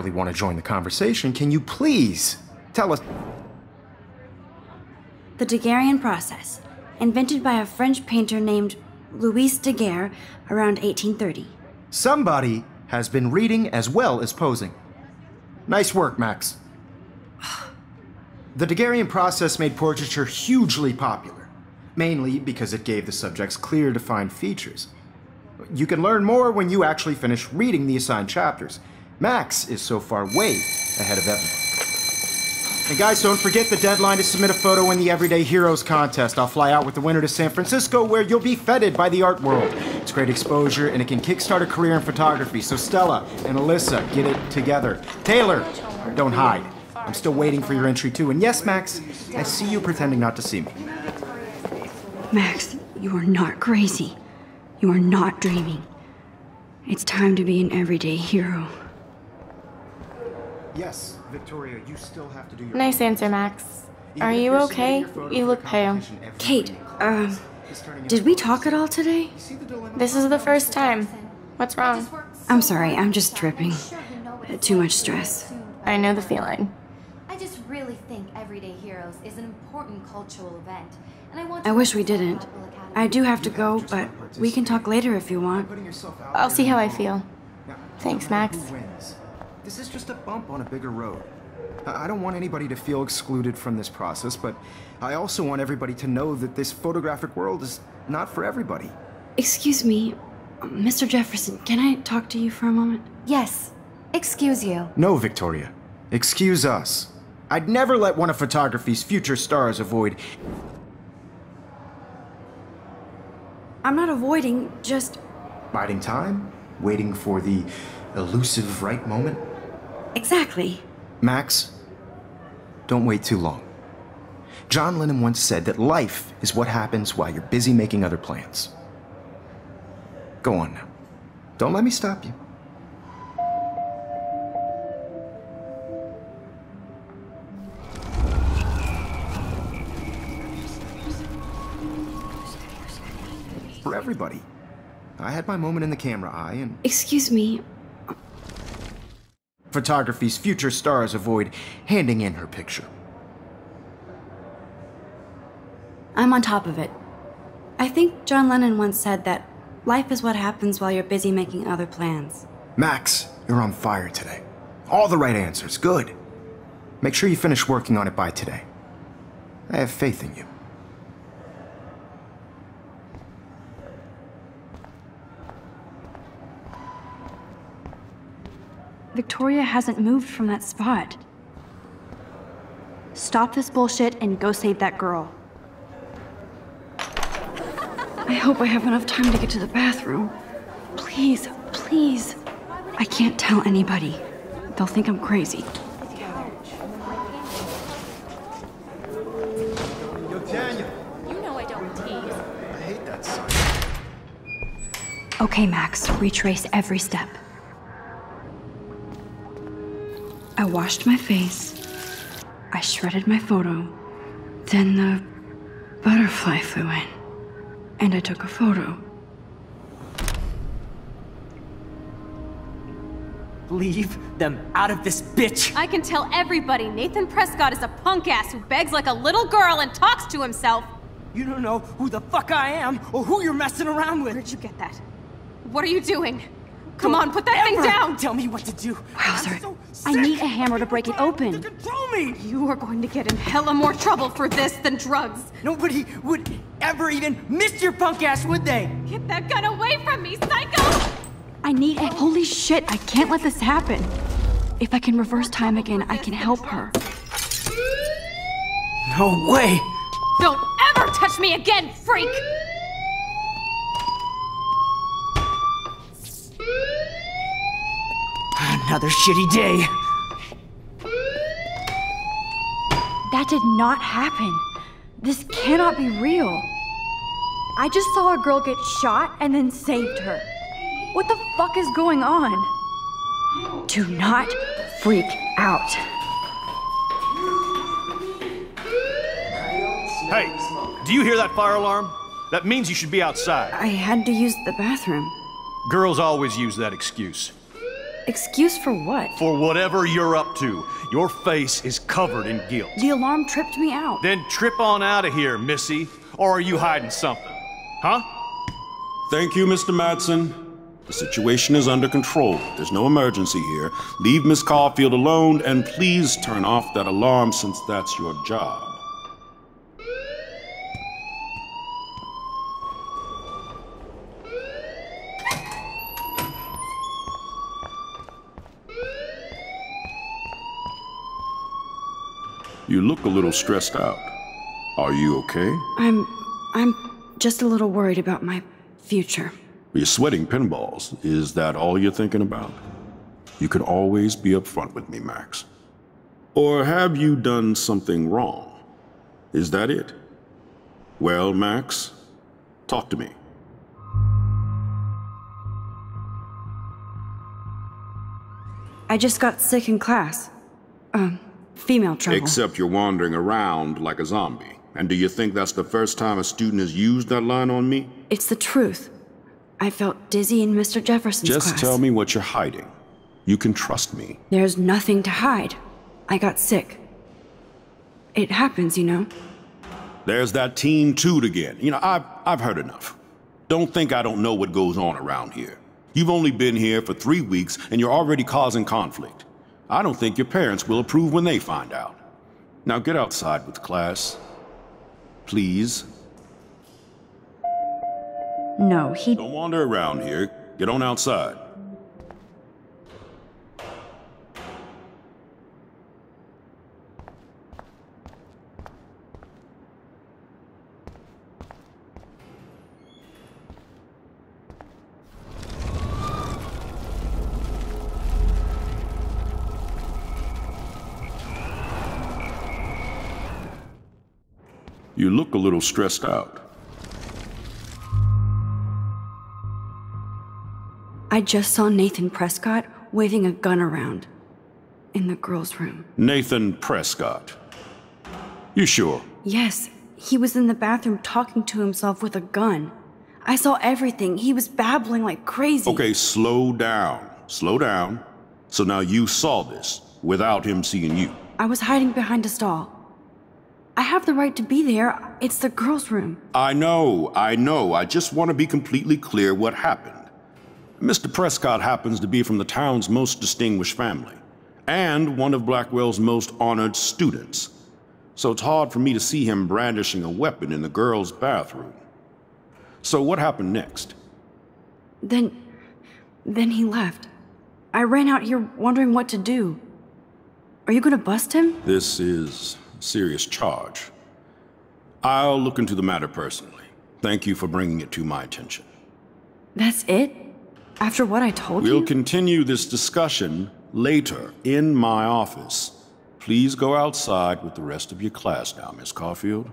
really want to join the conversation, can you please tell us? The Daguerrean process, invented by a French painter named Louis Daguerre around 1830. Somebody has been reading as well as posing. Nice work, Max. The Daguerrean process made portraiture hugely popular, mainly because it gave the subjects clear, defined features. You can learn more when you actually finish reading the assigned chapters. Max is so far way ahead of everyone. And guys, don't forget the deadline to submit a photo in the Everyday Heroes contest. I'll fly out with the winner to San Francisco, where you'll be feted by the art world. It's great exposure, and it can kickstart a career in photography. So Stella and Alyssa, get it together. Taylor, don't hide. I'm still waiting for your entry too. And yes, Max, I see you pretending not to see me. Max, you are not crazy. You are not dreaming. It's time to be an everyday hero. Yes, Victoria, you still have to do your... Nice answer, Max. Are you okay? You look pale. Kate, did we talk at all today? This is the first time. What's wrong? I'm sorry, I'm just tripping. Too much stress. I know the feeling. I just really think Everyday Heroes is an important cultural event, and I want I wish we didn't. I do have to go, but we can talk later if you want. I'll see how I feel. Thanks, Max. This is just a bump on a bigger road. I don't want anybody to feel excluded from this process, but I also want everybody to know that this photographic world is not for everybody. Excuse me, Mr. Jefferson, can I talk to you for a moment? Yes. Excuse you. No, Victoria. Excuse us. I'd never let one of photography's future stars avoid... I'm not avoiding, just... biding time? Waiting for the elusive right moment? Exactly. Max, don't wait too long. John Lennon once said that life is what happens while you're busy making other plans. Go on now. Don't let me stop you. For everybody. I had my moment in the camera eye and... Excuse me. Photography's future stars avoid handing in her picture. I'm on top of it. I think John Lennon once said that life is what happens while you're busy making other plans. Max, you're on fire today. All the right answers, good. Make sure you finish working on it by today. I have faith in you. Victoria hasn't moved from that spot. Stop this bullshit and go save that girl. I hope I have enough time to get to the bathroom. Please, please. I can't tell anybody. They'll think I'm crazy. Yo, Daniel. You know I don't tease. I hate that sign. Okay, Max, retrace every step. I washed my face. I shredded my photo. Then the butterfly flew in. And I took a photo. Leave them out of this bitch! I can tell everybody Nathan Prescott is a punk ass who begs like a little girl and talks to himself. You don't know who the fuck I am or who you're messing around with! Where'd you get that? What are you doing? Come on, put that thing down! Tell me what to do! Wowzer, So I need a hammer to break it open. To control me! You are going to get in hella more trouble for this than drugs. Nobody would ever even miss your punk ass, would they? Get that gun away from me, psycho! I need a... Holy shit, I can't let this happen. If I can reverse time again, I can help her. No way! Don't ever touch me again, freak! Another shitty day. That did not happen. This cannot be real. I just saw a girl get shot and then saved her. What the fuck is going on? Do not freak out. Hey, do you hear that fire alarm? That means you should be outside. I had to use the bathroom. Girls always use that excuse. Excuse for what? For whatever you're up to. Your face is covered in guilt. The alarm tripped me out. Then trip on out of here, Missy. Or are you hiding something? Huh? Thank you, Mr. Madsen. The situation is under control. There's no emergency here. Leave Miss Caulfield alone, and please turn off that alarm since that's your job. You look a little stressed out. Are you okay? I'm just a little worried about my future. You're sweating pinballs. Is that all you're thinking about? You can always be upfront with me, Max. Or have you done something wrong? Is that it? Well, Max, talk to me. I just got sick in class. Female trouble. Except you're wandering around like a zombie. And do you think that's the first time a student has used that line on me? It's the truth. I felt dizzy in Mr. Jefferson's class. Just tell me what you're hiding. You can trust me. There's nothing to hide. I got sick. It happens, you know. There's that teen toot again. You know, I've heard enough. Don't think I don't know what goes on around here. You've only been here for 3 weeks and you're already causing conflict. I don't think your parents will approve when they find out. Now get outside with class. Please. No, he... Don't wander around here. Get on outside. You look a little stressed out. I just saw Nathan Prescott waving a gun around in the girls' room. Nathan Prescott. You sure? Yes, he was in the bathroom talking to himself with a gun. I saw everything. He was babbling like crazy. Okay, slow down. Slow down. So now you saw this without him seeing you. I was hiding behind a stall. I have the right to be there. It's the girls' room. I know. I just want to be completely clear what happened. Mr. Prescott happens to be from the town's most distinguished family, and one of Blackwell's most honored students. So it's hard for me to see him brandishing a weapon in the girls' bathroom. So what happened next? Then he left. I ran out here wondering what to do. Are you gonna bust him? This is a serious charge. I'll look into the matter personally. Thank you for bringing it to my attention. That's it? After what I told you? We'll continue this discussion later in my office. Please go outside with the rest of your class now, Miss Caulfield.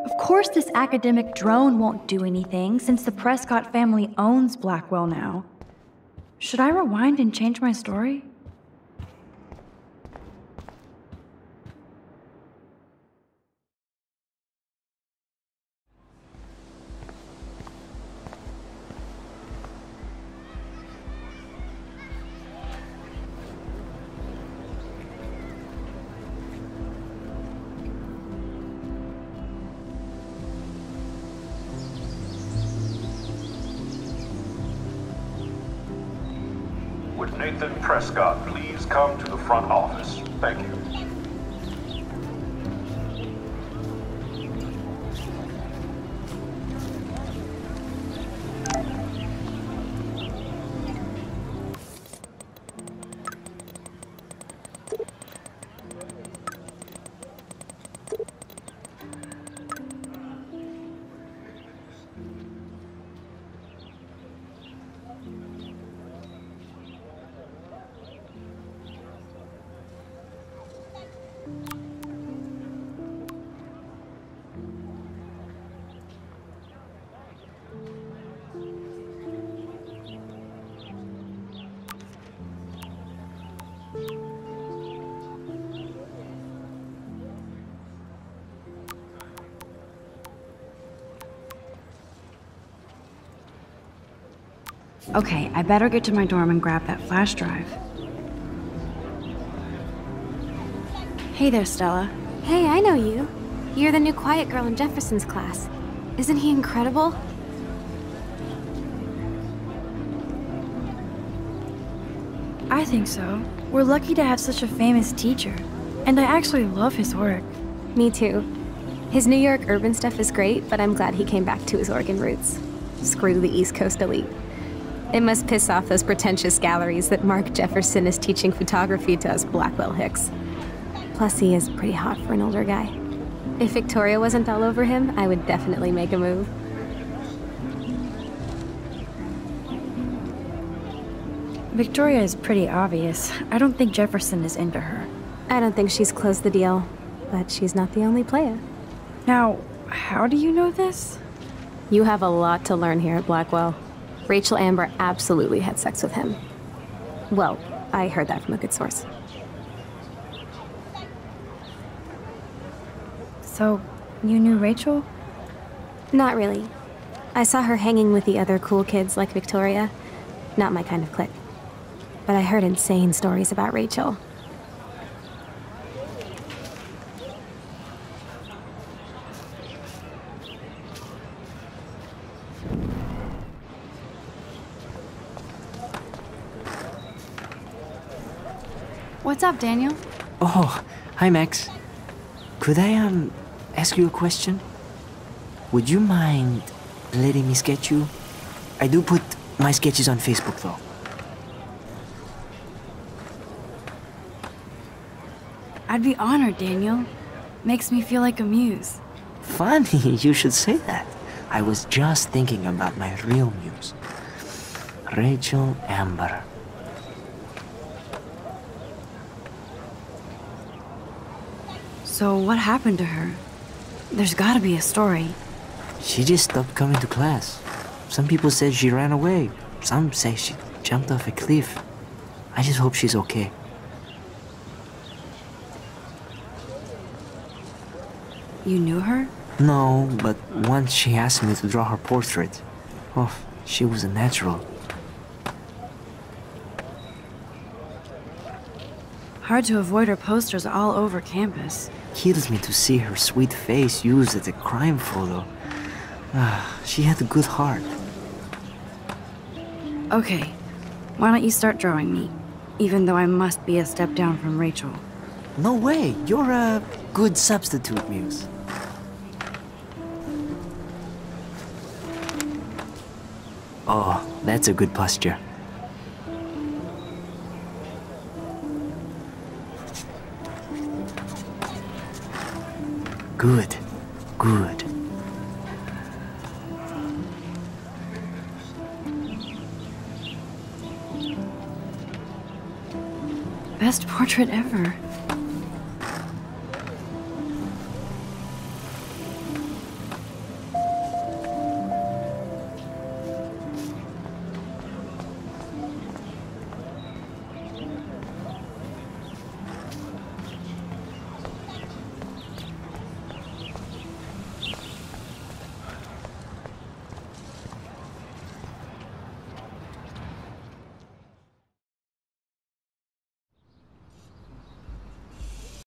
Of course this academic drone won't do anything since the Prescott family owns Blackwell now. Should I rewind and change my story? Would Nathan Prescott please come to the front office? Thank you. Okay, I better get to my dorm and grab that flash drive. Hey there, Stella. Hey, I know you. You're the new quiet girl in Jefferson's class. Isn't he incredible? I think so. We're lucky to have such a famous teacher. And I actually love his work. Me too. His New York urban stuff is great, but I'm glad he came back to his Oregon roots. Screw the East Coast elite. It must piss off those pretentious galleries that Mark Jefferson is teaching photography to us Blackwell Hicks. Plus, he is pretty hot for an older guy. If Victoria wasn't all over him, I would definitely make a move. Victoria is pretty obvious. I don't think Jefferson is into her. I don't think she's closed the deal, but she's not the only player. Now, how do you know this? You have a lot to learn here at Blackwell. Rachel Amber absolutely had sex with him. Well, I heard that from a good source. So, you knew Rachel? Not really. I saw her hanging with the other cool kids like Victoria. Not my kind of clique. But I heard insane stories about Rachel. What's up, Daniel? Oh, hi Max. Could I, ask you a question? Would you mind letting me sketch you? I do put my sketches on Facebook, though. I'd be honored, Daniel. Makes me feel like a muse. Funny, you should say that. I was just thinking about my real muse. Rachel Amber. So what happened to her? There's gotta be a story. She just stopped coming to class. Some people said she ran away. Some say she jumped off a cliff. I just hope she's okay. You knew her? No, but once she asked me to draw her portrait. Oh, she was a natural. Hard to avoid her posters all over campus. Kills me to see her sweet face used as a crime photo. She had a good heart. Okay, why don't you start drawing me? Even though I must be a step down from Rachel. No way, you're a good substitute muse. Oh, that's a good posture. Good, good. Best portrait ever.